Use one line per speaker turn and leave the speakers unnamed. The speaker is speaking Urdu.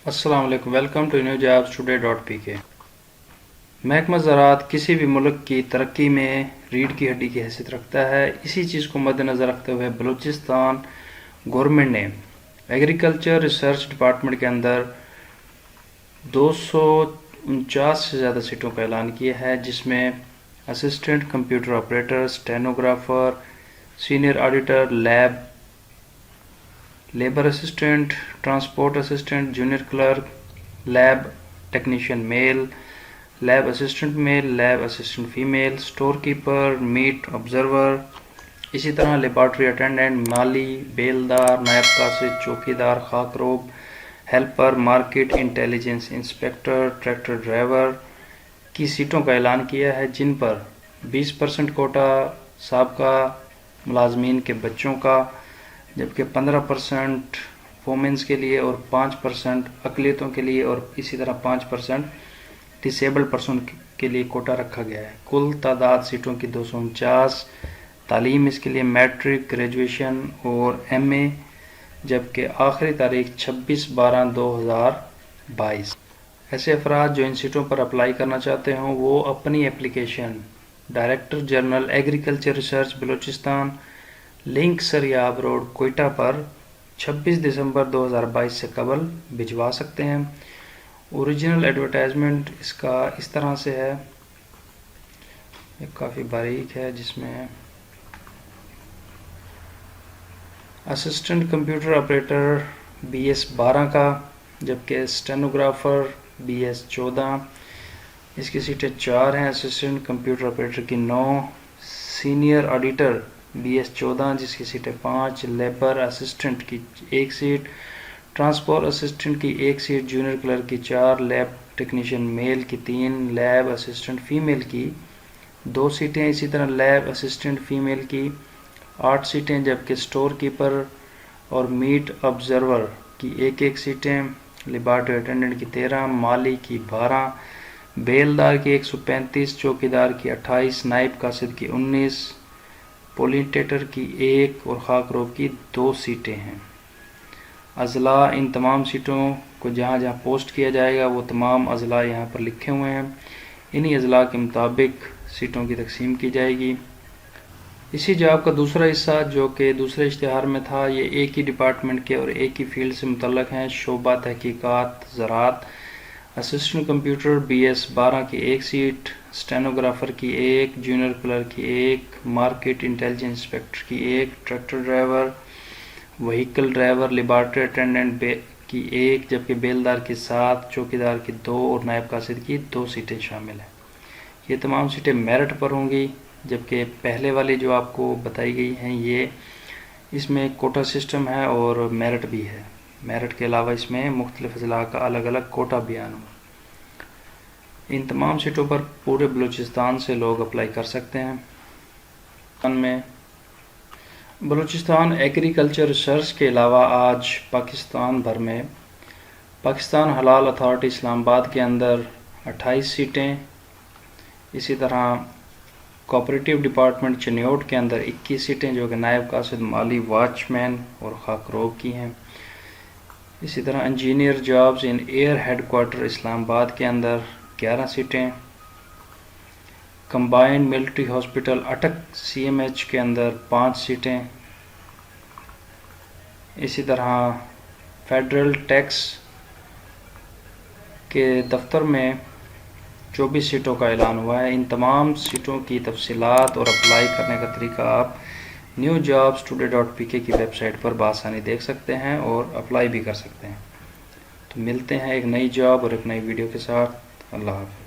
السلام علیکم، ویلکم ٹو newjobstoday.pk۔ محکمہ زراعت کسی بھی ملک کی ترقی میں ریڑھ کی ہڈی کی حیثیت رکھتا ہے۔ اسی چیز کو مد نظر رکھتے ہوئے بلوچستان گورنمنٹ نے ایگریکلچر ریسرچ ڈپارٹمنٹ کے اندر 249 سے زیادہ سیٹوں کا اعلان کیا ہے، جس میں assistant computer operator, stenographer, senior auditor, labour assistant, transport assistant, junior clerk, lab technician male, lab assistant male, lab assistant female, store keeper, met observer, اسی طرح لیبارٹری اٹینڈنٹ، مالی، بیلدار، نائب قاصد، چوکیدار، خاکروب، helper, market intelligence inspector, tractor driver کی سیٹوں کا اعلان کیا ہے، جن پر 20% کوٹا سابقہ ملازمین کے بچوں کا، جبکہ 15% وومنس کے لیے اور 5% اقلیتوں کے لیے اور اسی طرح 5% ڈسیبلڈ پرسن کے لیے کوٹا رکھا گیا ہے۔ کل تعداد سیٹوں کی 249۔ تعلیم اس کے لیے میٹرک، گریجویشن اور MA، جبکہ آخری تاریخ 26/12/2022۔ ایسے افراد جو ان سیٹوں پر اپلائی کرنا چاہتے ہوں وہ اپنی application director general agriculture research Balochistan, link Sariab road, Quetta پر 26 دسمبر 2022 سے قبل بھجوا سکتے ہیں۔ اوریجنل ایڈورٹائزمنٹ اس کا اس طرح سے ہے، یہ کافی باریک ہے، جس میں اسسٹنٹ کمپیوٹر آپریٹر BS 12 کا، جبکہ اسٹینوگرافر BS 14، اس کی سیٹیں 4 ہیں۔ اسسٹنٹ کمپیوٹر آپریٹر کی 9، سینئر آڈیٹر BS 14 جس کی سیٹیں 5، لیبر اسسٹنٹ کی 1 سیٹ، ٹرانسپورٹ اسسٹنٹ کی 1 سیٹ، جونیئر کلرک کی 4، لیب ٹیکنیشین میل کی 3، لیب اسسٹنٹ فیمیل کی 2 سیٹیں، اسی طرح لیب اسسٹنٹ فیمیل کی 8 سیٹیں، جبکہ سٹور کیپر اور میٹ آبزرور کی 1 سیٹیں، لیبارٹری اٹینڈنٹ کی 13، مالی کی 12، بیلدار کی 135، چوکیدار کی 28، نائب قاصد کی 19، پولینٹیٹر کی 1 اور خاکروب کی 2 سیٹیں ہیں۔ اضلاع ان تمام سیٹوں کو جہاں جہاں پوسٹ کیا جائے گا وہ تمام اضلاع یہاں پر لکھے ہوئے ہیں، انہی اضلاع کے مطابق سیٹوں کی تقسیم کی جائے گی۔ اسی جاب کا دوسرا حصہ جو کہ دوسرے اشتہار میں تھا، یہ ایک ہی ڈپارٹمنٹ کے اور ایک ہی فیلڈ سے متعلق ہیں، شعبہ تحقیقات زراعت، اسسٹنٹ کمپیوٹر BS 12 کی 1 سیٹ، اسٹینوگرافر کی 1، جونیئر کلرک کی 1، مارکیٹ انٹیلیجنس انسپیکٹر کی 1، tractor driver, vehicle driver, laboratory attendant کی 1، جبکہ بیلدار کی 7، چوکیدار کی 2 اور نائب قاصد کی 2 سیٹیں شامل ہیں۔ یہ تمام سیٹیں میرٹ پر ہوں گی، جبکہ پہلے والی جو آپ کو بتائی گئی ہیں یہ اس میں کوٹا سسٹم ہے اور میرٹ بھی ہے۔ میرٹ کے علاوہ اس میں مختلف اضلاع کا الگ الگ کوٹا بیان ہو۔ ان تمام سیٹوں پر پورے بلوچستان سے لوگ اپلائی کر سکتے ہیں۔ بلوچستان ایگریکلچر ریسرچ کے علاوہ آج پاکستان بھر میں پاکستان حلال اتھارٹی اسلام آباد کے اندر 28 سیٹیں، اسی طرح کوآپریٹو ڈپارٹمنٹ چنیوٹ کے اندر 21 سیٹیں جو کہ نائب قاصد، مالی، واچ مین اور خاکروب کی ہیں، اسی طرح انجینئر جابز ان ایئر ہیڈ کوارٹر اسلام آباد کے اندر 11 سیٹیں، کمبائنڈ ملٹری ہاسپٹل اٹک CMH کے اندر 5 سیٹیں، اسی طرح فیڈرل ٹیکس کے دفتر میں 24 سیٹوں کا اعلان ہوا ہے۔ ان تمام سیٹوں کی تفصیلات اور اپلائی کرنے کا طریقہ آپ newjobstoday.pk کی ویب سائٹ پر بآسانی دیکھ سکتے ہیں اور اپلائی بھی کر سکتے ہیں۔ تو ملتے ہیں ایک نئی جاب اور ایک نئی ویڈیو کے ساتھ۔ اللہ حافظ۔